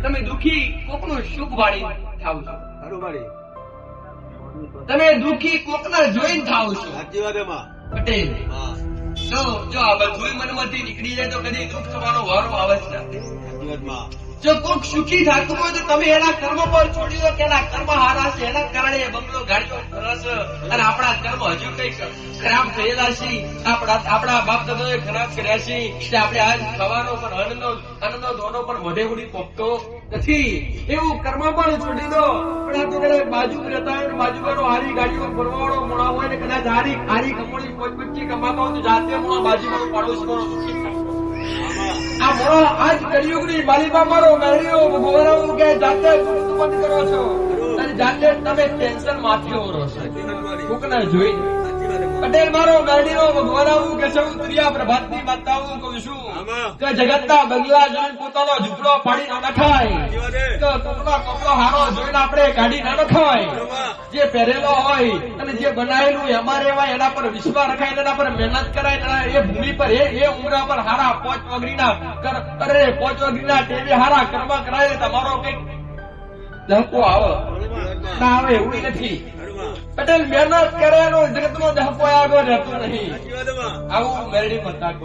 તમે દુખી કોકનું સુખ વાળી થાવ છો. હરુભાઈ તમે દુખી કોકના જોઈને થાવ છો. સાચી વાત એમાં. પટેલ હા જો આ બધું મનમાંથી નીકળી જાય તો કદી દુઃખ થવાનો વારો આવે જ નથી. સાચી વાતમાં. જો કોક સુખી થતું હોય તો તમે એના કર્મ પર છોડી દો કે એના કર્મ હારા છે, એના કારણે બંગલો ગાડીઓ સરસ અને આપણા કર્મ હજુ કઈક ખરાબ થયેલા છે, આપણા બાપ દાદાએ ખરાબ કર્યા છે તે આપણે આજ ખાવાનો પણ અન્નનો દોનો પણ વધે ઉડી પોકતો નથી. એવું કર્મ પણ છોડી દો. પણ આ તો કદાચ બાજુ રહેતા હોય, બાજુવાળો હારી ગાડીઓ ફરવાવાળો મોણા હોય ને કદાચ હારી કમોડી પોચપચ્ચી કમાતો હોય તો જાતે મોણા બાજુવાળો પાડોશીવાળો દુઃખી થાય. આ મોણો આજ કળિયુગની માલિકા મારો મેળીઓ ગોરાવું કે જાતે બંધ કરો છો અને જાતે તમે ટેન્શન માંથી ઓરો છો કોકના જોઈ. પટેલ મારો મેળીઓ ગોરાવું કે સૌ દુનિયા પ્રભાતની માતાઓ કહું છું કે જગતના બંગલા જોઈને પોતાનો ઝૂંપડો પાડી ના નખાય, કે કોકનો કપડો હારો જોઈને આપણે કાઢી ના નખાય. જે પહેરેલો હોય અને જે બનાવેલું એમાં રેવાય, એના પર વિશ્વાસ રખાય, એના પર મહેનત કરાય, એ ભૂમિ પર એ ઉમરા પર હારા પોચ વગરીના ટેવે હારા કર્મ કરાય તમારો કઈક દહકો આવે ના આવે એવું નથી. પટેલ મહેનત કરે એનો જગતનો દહકો આગળ રહેતો નહીં. આવું મેરડી મત નાખો.